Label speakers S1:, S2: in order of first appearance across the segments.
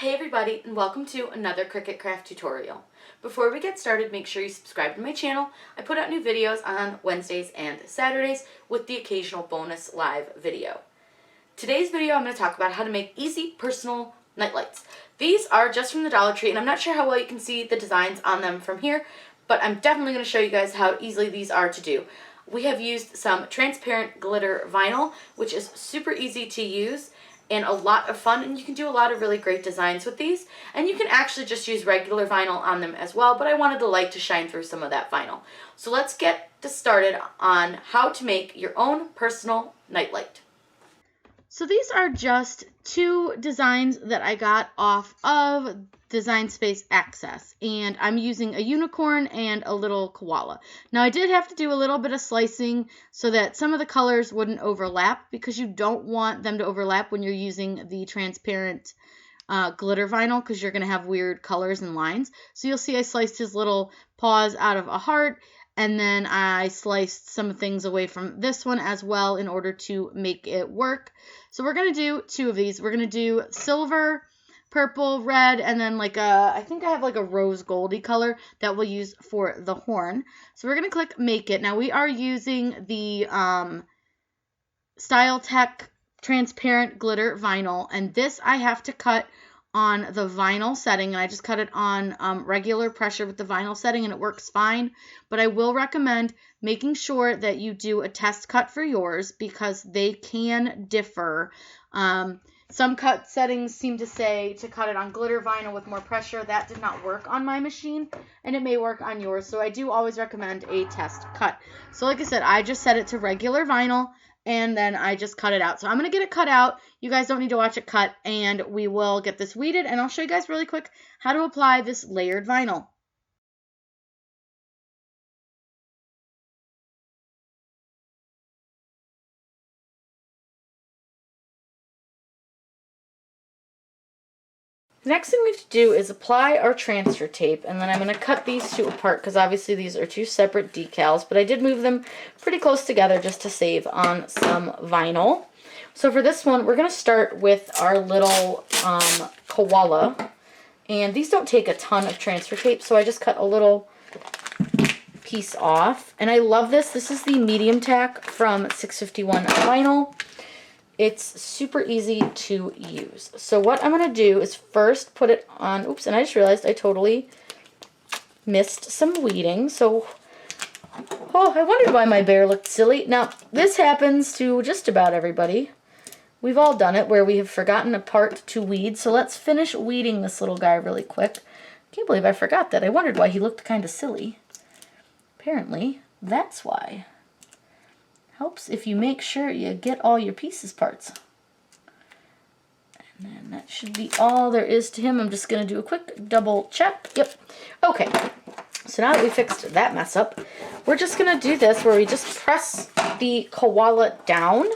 S1: Hey everybody, and welcome to another Cricut craft tutorial. Before we get started, make sure you subscribe to my channel. I put out new videos on Wednesdays and Saturdays with the occasional bonus live video. Today's video I'm going to talk about how to make easy personal nightlights. These are just from the Dollar Tree, and I'm not sure how well you can see the designs on them from here, but I'm definitely going to show you guys how easily these are to do. We have used some transparent glitter vinyl, which is super easy to use and a lot of fun, and you can do a lot of really great designs with these. And you can actually just use regular vinyl on them as well, but I wanted the light to shine through some of that vinyl. So let's get started on how to make your own personal nightlight. So these are just two designs that I got off of Design Space Access, and I'm using a unicorn and a little koala. Now I did have to do a little bit of slicing so that some of the colors wouldn't overlap, because you don't want them to overlap when you're using the transparent glitter vinyl, because you're going to have weird colors and lines. So you'll see I sliced his little paws out of a heart, and then I sliced some things away from this one as well in order to make it work. So we're going to do two of these. We're going to do silver, purple, red, and then like I think I have like a rose goldy color that we'll use for the horn. So we're going to click Make It. Now we are using the Style Tech transparent glitter vinyl, and this I have to cut on the vinyl setting, and I just cut it on regular pressure with the vinyl setting, and it works fine. But I will recommend making sure that you do a test cut for yours, because they can differ. Some cut settings seem to say to cut it on glitter vinyl with more pressure. That did not work on my machine, and it may work on yours, so I do always recommend a test cut. So like I said, I just set it to regular vinyl, and then I just cut it out. So I'm going to get it cut out. You guys don't need to watch it cut, and we will get this weeded, and I'll show you guys really quick how to apply this layered vinyl. The next thing we have to do is apply our transfer tape, and then I'm going to cut these two apart, because obviously these are two separate decals, but I did move them pretty close together just to save on some vinyl. So for this one, we're going to start with our little koala, and these don't take a ton of transfer tape, so I just cut a little piece off. And I love this. This is the medium tack from 651 vinyl. It's super easy to use. So what I'm going to do is first put it on, oops, and I just realized I totally missed some weeding. So, oh, I wondered why my bear looked silly. Now, this happens to just about everybody. We've all done it where we have forgotten a part to weed. So let's finish weeding this little guy really quick. Can't believe I forgot that. I wondered why he looked kind of silly. Apparently, that's why. Helps if you make sure you get all your pieces parts. And then that should be all there is to him. I'm just going to do a quick double check. Yep. Okay. So now that we fixed that mess up, we're just going to do this where we just press the koala down,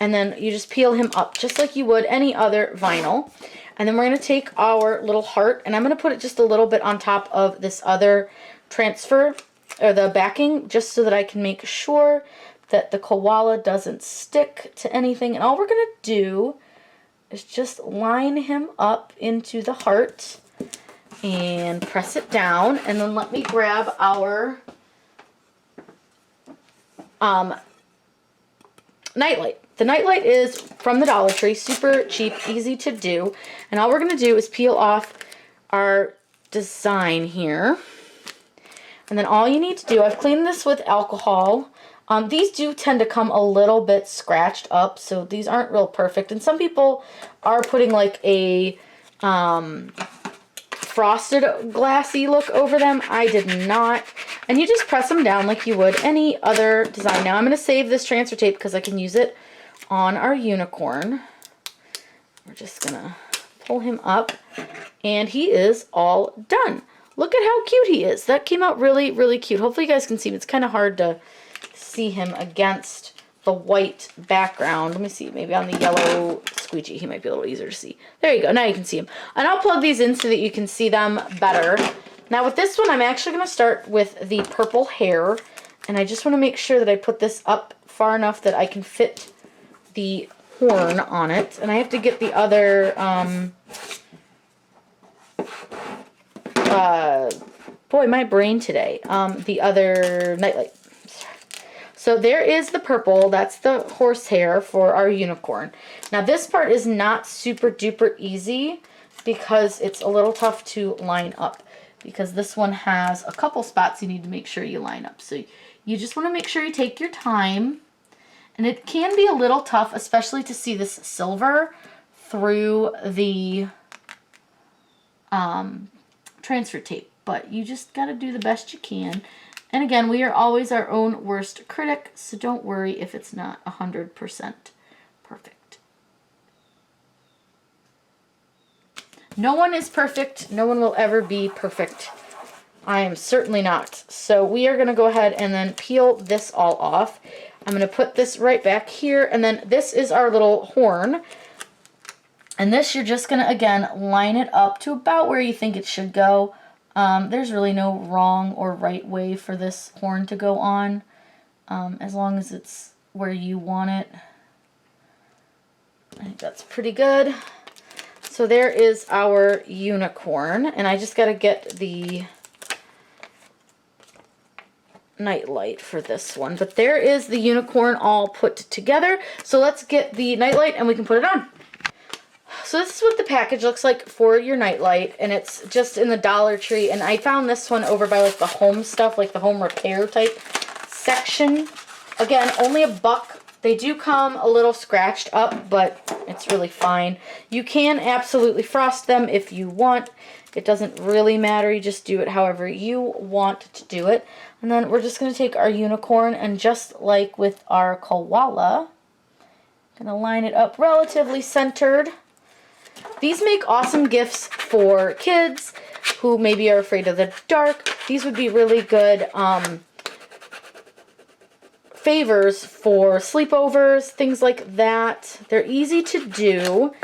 S1: and then you just peel him up just like you would any other vinyl. And then we're going to take our little heart, and I'm going to put it just a little bit on top of this other transfer, or the backing, just so that I can make sure that the koala doesn't stick to anything. And all we're going to do is just line him up into the heart and press it down. And then let me grab our nightlight. The nightlight is from the Dollar Tree, super cheap, easy to do. And all we're going to do is peel off our design here. And then all you need to do, I've cleaned this with alcohol. These do tend to come a little bit scratched up, so these aren't real perfect. And some people are putting like a frosted glassy look over them. I did not. And you just press them down like you would any other design. Now I'm going to save this transfer tape because I can use it on our unicorn. We're just going to pull him up, and he is all done. Look at how cute he is. That came out really, really cute. Hopefully you guys can see him. It's kind of hard to see him against the white background. Let me see, maybe on the yellow squeegee he might be a little easier to see. There you go, now you can see him. And I'll plug these in so that you can see them better. Now with this one, I'm actually going to start with the purple hair, and I just want to make sure that I put this up far enough that I can fit the horn on it. And I have to get the other boy, my brain today. The other nightlight. So there is the purple. That's the horsehair for our unicorn. Now this part is not super duper easy because it's a little tough to line up, because this one has a couple spots you need to make sure you line up. So you just want to make sure you take your time. And it can be a little tough, especially to see this silver through the transfer tape. But you just got to do the best you can. And again, we are always our own worst critic, so don't worry if it's not 100% perfect. No one is perfect. No one will ever be perfect. I am certainly not. So we are going to go ahead and then peel this all off. I'm going to put this right back here, and then this is our little horn. And this, you're just going to, again, line it up to about where you think it should go. There's really no wrong or right way for this horn to go on, as long as it's where you want it. I think that's pretty good. So there is our unicorn, and I just got to get the nightlight for this one. But there is the unicorn all put together. So let's get the nightlight and we can put it on. So this is what the package looks like for your nightlight, and it's just in the Dollar Tree, and I found this one over by like the home stuff, like the home repair type section. Again, only $1. They do come a little scratched up, but it's really fine. You can absolutely frost them if you want. It doesn't really matter. You just do it however you want to do it. And then we're just going to take our unicorn, and just like with our koala, going to line it up relatively centered. These make awesome gifts for kids who maybe are afraid of the dark. These would be really good favors for sleepovers, things like that. They're easy to do,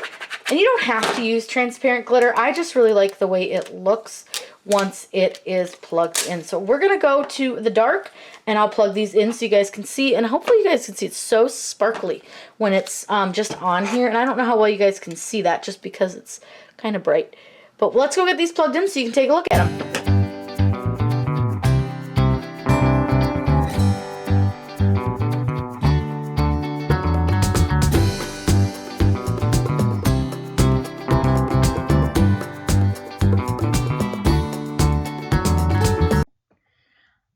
S1: and you don't have to use transparent glitter. I just really like the way it looks once it is plugged in. So we're going to go to the dark, and I'll plug these in so you guys can see, and hopefully you guys can see. It's so sparkly when it's just on here, and I don't know how well you guys can see that just because it's kind of bright. But let's go get these plugged in so you can take a look at them.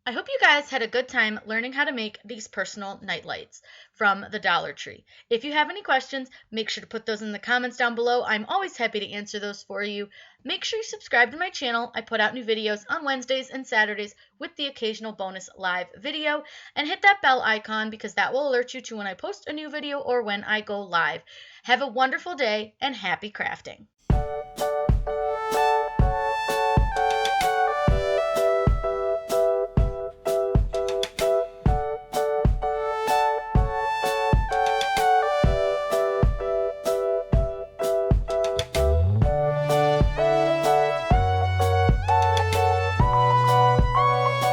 S1: I hope you guys had a good time learning how to make these personal night lights from the Dollar Tree. If you have any questions, make sure to put those in the comments down below. I'm always happy to answer those for you. Make sure you subscribe to my channel. I put out new videos on Wednesdays and Saturdays with the occasional bonus live video. And hit that bell icon because that will alert you to when I post a new video or when I go live. Have a wonderful day and happy crafting.